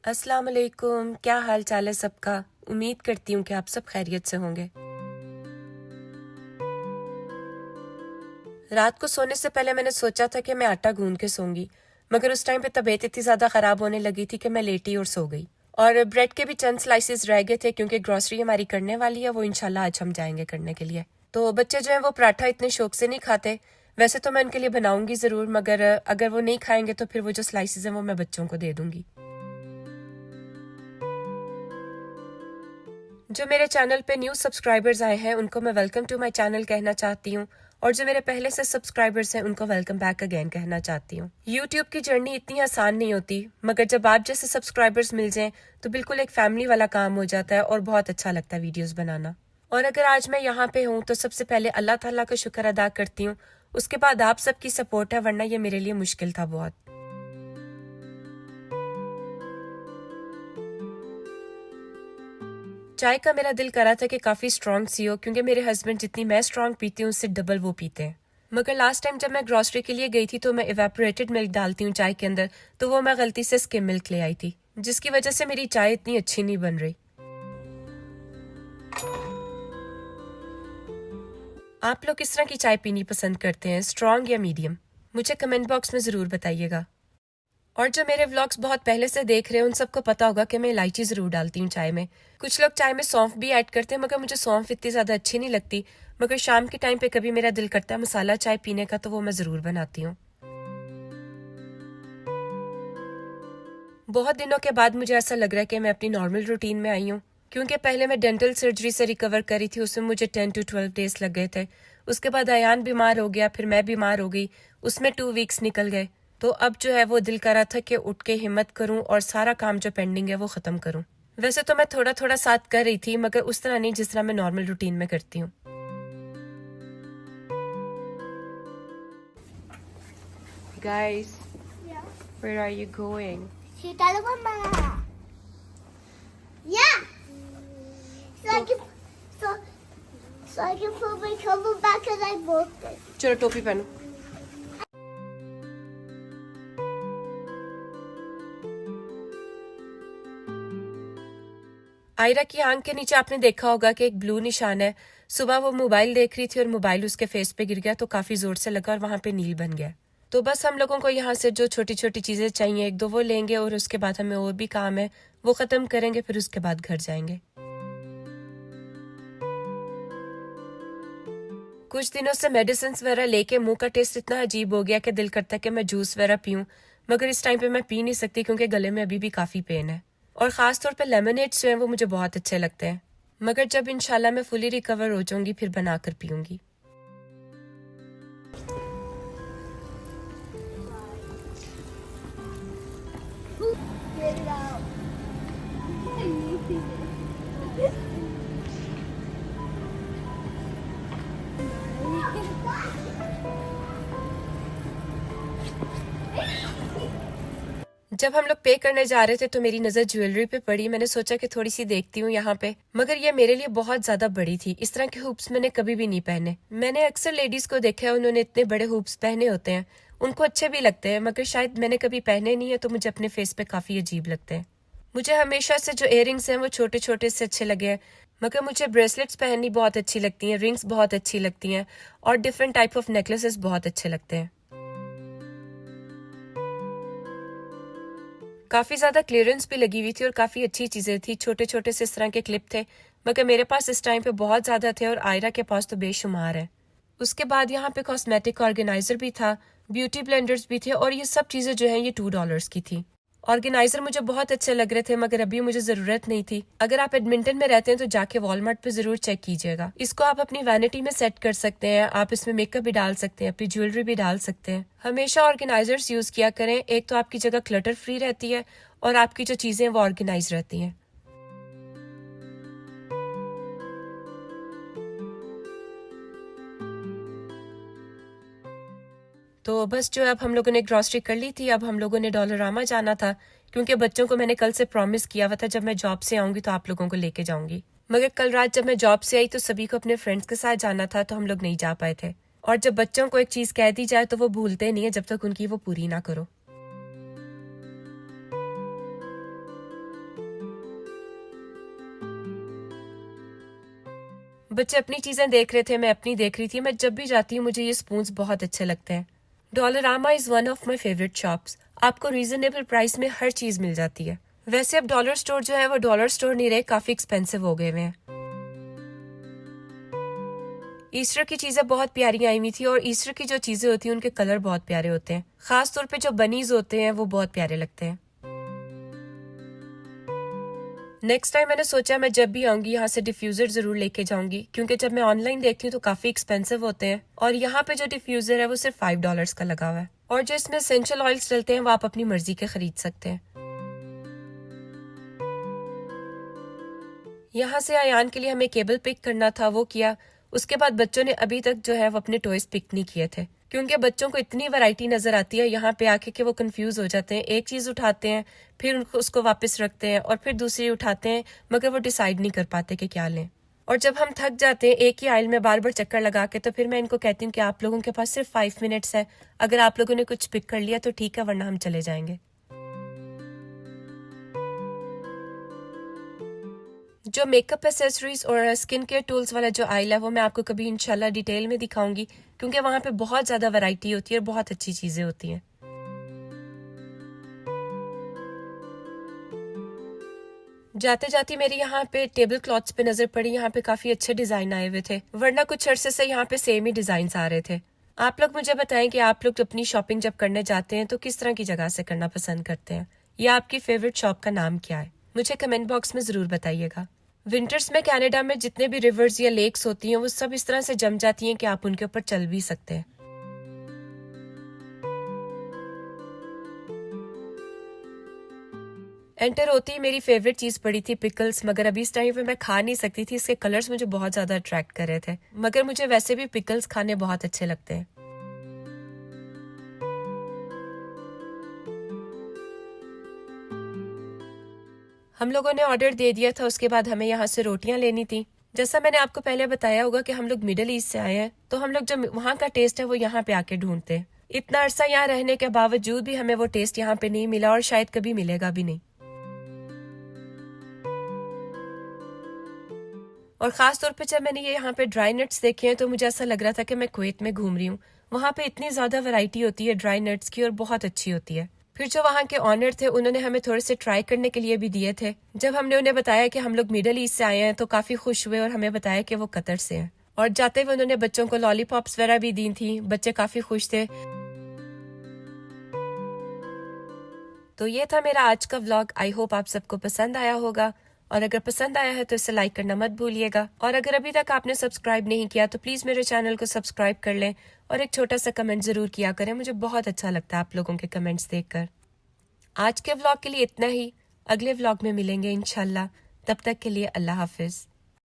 अस्सलाम वालेकुम। क्या हाल चाल है सबका। उम्मीद करती हूँ कि आप सब खैरियत से होंगे। रात को सोने से पहले मैंने सोचा था कि मैं आटा गूंद के सोऊंगी, मगर उस टाइम पे तबीयत इतनी ज़्यादा ख़राब होने लगी थी कि मैं लेटी और सो गई। और ब्रेड के भी चंद स्लाइसेस रह गए थे क्योंकि ग्रॉसरी हमारी करने वाली है, वो इंशाल्लाह आज हम जाएंगे करने के लिए। तो बच्चे जो हैं वो पराठा इतने शौक से नहीं खाते। वैसे तो मैं उनके लिए बनाऊंगी ज़रूर, मगर अगर वो नहीं खाएंगे तो फिर वो जो स्लाइसेस हैं वो मैं बच्चों को दे दूंगी। जो मेरे चैनल पे न्यू सब्सक्राइबर्स आए हैं उनको मैं वेलकम टू माय चैनल कहना चाहती हूँ, और जो मेरे पहले से सब्सक्राइबर्स हैं उनको वेलकम बैक अगेन कहना चाहती हूँ। यूट्यूब की जर्नी इतनी आसान नहीं होती, मगर जब आप जैसे सब्सक्राइबर्स मिल जाएं तो बिल्कुल एक फैमिली वाला काम हो जाता है और बहुत अच्छा लगता है वीडियोस बनाना। और अगर आज मैं यहाँ पे हूँ तो सबसे पहले अल्लाह ताला का शुक्र अदा करती हूँ, उसके बाद आप सबकी सपोर्ट है, वरना ये मेरे लिए मुश्किल था बहुत। चाय का मेरा दिल करा था कि काफ़ी स्ट्रॉन्ग सी हो, क्योंकि मेरे हस्बैंड जितनी मैं स्ट्रॉन्ग पीती हूँ उससे डबल वो पीते हैं। मगर लास्ट टाइम जब मैं ग्रॉसरी के लिए गई थी तो मैं इवेपोरेटेड मिल्क डालती हूँ चाय के अंदर, तो वो मैं गलती से स्किम मिल्क ले आई थी, जिसकी वजह से मेरी चाय इतनी अच्छी नहीं बन रही। आप लोग किस तरह की चाय पीनी पसंद करते हैं, स्ट्रॉन्ग या मीडियम? मुझे कमेंट बॉक्स में ज़रूर बताइएगा। और जो मेरे व्लॉग्स बहुत पहले से देख रहे हैं उन सबको पता होगा कि मैं इलायची ज़रूर डालती हूँ चाय में। कुछ लोग चाय में सौंफ भी ऐड करते हैं, मगर मुझे सौंफ इतनी ज़्यादा अच्छी नहीं लगती। मगर शाम के टाइम पे कभी मेरा दिल करता है मसाला चाय पीने का तो वो मैं ज़रूर बनाती हूँ। बहुत दिनों के बाद मुझे ऐसा लग रहा है कि मैं अपनी नॉर्मल रूटीन में आई हूँ, क्योंकि पहले मैं डेंटल सर्जरी से रिकवर करी थी, उसमें मुझे 10 to 12 डेज लग गए थे। उसके बाद अयान बीमार हो गया, फिर मैं बीमार हो गई, उसमें 2 वीक्स निकल गए। तो अब जो है वो दिल कर रहा था कि उठ के हिम्मत करूं और सारा काम जो पेंडिंग है वो ख़त्म करूं। वैसे तो मैं थोड़ा थोड़ा साथ कर रही थी, मगर उस तरह नहीं जिस तरह मैं नॉर्मल रूटीन में करती हूँ। Guys, Yeah. where are you going? Si Talagama. Yeah. So I can, so, so I can put my cover back and I broke it. चलो टोपी पहनो। आयरा की आंख के नीचे आपने देखा होगा कि एक ब्लू निशान है। सुबह वो मोबाइल देख रही थी और मोबाइल उसके फेस पे गिर गया तो काफी जोर से लगा और वहां पे नील बन गया। तो बस हम लोगों को यहाँ से जो छोटी छोटी चीजें चाहिए एक दो वो लेंगे, और उसके बाद हमें और भी काम है वो खत्म करेंगे, फिर उसके बाद घर जाएंगे। कुछ दिनों से मेडिसिन वगैरह लेके मुंह का टेस्ट इतना अजीब हो गया कि दिल करता है कि मैं जूस वगैरह पीऊं, मगर इस टाइम पे मैं पी नहीं सकती क्योंकि गले में अभी भी काफी पेन है। और खास तौर पे लेमनेड्स जो हैं वो मुझे बहुत अच्छे लगते हैं, मगर जब इंशाल्लाह मैं फुली रिकवर हो जाऊंगी फिर बनाकर पीऊंगी। Get it out. जब हम लोग पे करने जा रहे थे तो मेरी नजर ज्वेलरी पे पड़ी। मैंने सोचा कि थोड़ी सी देखती हूँ यहाँ पे, मगर ये मेरे लिए बहुत ज्यादा बड़ी थी। इस तरह के हुप्स मैंने कभी भी नहीं पहने। मैंने अक्सर लेडीज को देखा है उन्होंने इतने बड़े हुप्स पहने होते हैं, उनको अच्छे भी लगते हैं, मगर शायद मैंने कभी पहने नहीं है तो मुझे अपने फेस पे काफी अजीब लगते हैं। मुझे हमेशा से जो इयररिंग्स हैं वो छोटे छोटे से अच्छे लगे हैं, मगर मुझे ब्रेसलेट्स पहननी बहुत अच्छी लगती हैं, रिंग्स बहुत अच्छी लगती हैं, और डिफरेंट टाइप ऑफ नेकलेसेस बहुत अच्छे लगते हैं। काफी ज्यादा क्लियरेंस भी लगी हुई थी और काफी अच्छी चीजें थी। छोटे छोटे से इस तरह के क्लिप थे, मगर मेरे पास इस टाइम पे बहुत ज्यादा थे और आयरा के पास तो बेशुमार है। उसके बाद यहाँ पे कॉस्मेटिक ऑर्गेनाइजर भी था, ब्यूटी ब्लेंडर्स भी थे, और ये सब चीजें जो हैं ये $2 की थी। ऑर्गेनाइजर मुझे बहुत अच्छे लग रहे थे, मगर अभी मुझे जरूरत नहीं थी। अगर आप एडमिंटन में रहते हैं तो जाके वॉलमार्ट पे जरूर चेक कीजिएगा। इसको आप अपनी वैनिटी में सेट कर सकते हैं, आप इसमें मेकअप भी डाल सकते हैं, अपनी ज्वेलरी भी डाल सकते हैं। हमेशा ऑर्गेनाइजर्स यूज किया करें, एक तो आपकी जगह क्लटर फ्री रहती है और आपकी जो चीजें वो ऑर्गेनाइज रहती हैं। तो बस जो अब हम लोगों ने ग्रॉसरी कर ली थी, अब हम लोगों ने डॉलरामा जाना था, क्योंकि बच्चों को मैंने कल से प्रॉमिस किया हुआ था जब मैं जॉब से आऊंगी तो आप लोगों को लेके जाऊंगी। मगर कल रात जब मैं जॉब से आई तो सभी को अपने फ्रेंड्स के साथ जाना था तो हम लोग नहीं जा पाए थे। और जब बच्चों को एक चीज कह दी जाए तो वो भूलते नहीं है जब तक उनकी वो पूरी ना करो। बच्चे अपनी चीजें देख रहे थे, मैं अपनी देख रही थी। मैं जब भी जाती हूँ मुझे ये स्पून्स बहुत अच्छे लगते हैं। Dollarama is one of my favourite shops. आपको रीजनेबल प्राइस में हर चीज मिल जाती है। वैसे अब डॉलर स्टोर जो है वो डॉलर स्टोर नहीं रहे, काफी एक्सपेंसिव हो गए हुए हैं। ईस्टर की चीजें बहुत प्यारी आई हुई थी और ईस्टर की जो चीजें होती हैं उनके कलर बहुत प्यारे होते हैं। खास तौर पे जो बनीज होते हैं वो बहुत प्यारे लगते हैं। नेक्स्ट टाइम मैंने सोचा मैं जब भी आऊंगी यहाँ से डिफ्यूजर जरूर लेके जाऊंगी, क्योंकि जब मैं ऑनलाइन देखती हूँ तो काफी एक्सपेंसिव होते हैं और यहाँ पे जो डिफ्यूजर है वो सिर्फ $5 का लगा हुआ है। और जो इसमें एसेंशियल ऑयल्स डलते हैं वो आप अपनी मर्जी के खरीद सकते हैं। यहाँ से अयान के लिए हमें केबल पिक करना था, वो किया। उसके बाद बच्चों ने अभी तक जो है वो अपने टॉयज पिक नहीं किए थे, क्योंकि बच्चों को इतनी वैरायटी नजर आती है यहाँ पे आके कि वो कंफ्यूज हो जाते हैं। एक चीज उठाते हैं, फिर उनको उसको वापस रखते हैं और फिर दूसरी उठाते हैं, मगर वो डिसाइड नहीं कर पाते कि क्या लें। और जब हम थक जाते हैं एक ही आइल में बार बार चक्कर लगा के, तो फिर मैं इनको कहती हूँ कि आप लोगों के पास सिर्फ 5 मिनट्स है, अगर आप लोगों ने कुछ पिक कर लिया तो ठीक है, वरना हम चले जाएंगे। जो मेकअप एसेसरीज और स्किन केयर टूल्स वाला जो आइल है वो मैं आपको कभी इंशाल्लाह डिटेल में दिखाऊंगी, क्योंकि वहां पे बहुत ज्यादा वैरायटी होती है और बहुत अच्छी चीजें होती हैं। जाते जाते मेरी यहाँ पे टेबल क्लॉथ्स पे नजर पड़ी। यहाँ पे काफी अच्छे डिजाइन आए हुए थे, वरना कुछ अरसे से यहाँ पे सेम ही डिजाइन आ रहे थे। आप लोग मुझे बताएं कि आप लोग अपनी शॉपिंग जब करने जाते हैं तो किस तरह की जगह से करना पसंद करते हैं, या आपकी फेवरेट शॉप का नाम क्या है, मुझे कमेंट बॉक्स में जरूर बताइएगा। विंटर्स में कनाडा में जितने भी रिवर्स या लेक्स होती हैं वो सब इस तरह से जम जाती हैं कि आप उनके ऊपर चल भी सकते हैं। एंटर होती ही मेरी फेवरेट चीज पड़ी थी पिकल्स, मगर अभी इस टाइम पे मैं खा नहीं सकती थी। इसके कलर्स मुझे बहुत ज्यादा अट्रैक्ट कर रहे थे, मगर मुझे वैसे भी पिकल्स खाने बहुत अच्छे लगते हैं। हम लोगों ने ऑर्डर दे दिया था, उसके बाद हमें यहाँ से रोटियां लेनी थी। जैसा मैंने आपको पहले बताया होगा कि हम लोग मिडिल ईस्ट से आए हैं, तो हम लोग जो वहाँ का टेस्ट है वो यहाँ पे आके ढूंढते हैं। इतना अरसा यहाँ रहने के बावजूद भी हमें वो टेस्ट यहाँ पे नहीं मिला और शायद कभी मिलेगा भी नहीं। और खास तौर पे जब मैंने ये यहाँ पे ड्राई नट्स देखे हैं तो मुझे ऐसा लग रहा था कि मैं कुवैत में घूम रही हूँ। वहाँ पे इतनी ज्यादा वैरायटी होती है ड्राई नट्स की और बहुत अच्छी होती है। फिर जो वहाँ के ऑनर थे उन्होंने हमें थोड़े से ट्राई करने के लिए भी दिए थे। जब हमने उन्हें बताया कि हम लोग मिडिल ईस्ट से आए हैं तो काफी खुश हुए और हमें बताया कि वो कतर से हैं। और जाते हुए उन्होंने बच्चों को लॉलीपॉप्स वगैरह भी दी थी, बच्चे काफी खुश थे। तो ये था मेरा आज का व्लॉग। आई होप आप सबको पसंद आया होगा, और अगर पसंद आया है तो इसे लाइक करना मत भूलिएगा। और अगर अभी तक आपने सब्सक्राइब नहीं किया तो प्लीज मेरे चैनल को सब्सक्राइब कर लें और एक छोटा सा कमेंट जरूर किया करें, मुझे बहुत अच्छा लगता है आप लोगों के कमेंट्स देखकर। आज के व्लॉग के लिए इतना ही, अगले व्लॉग में मिलेंगे इंशाल्लाह। तब तक के लिए अल्लाह हाफिज।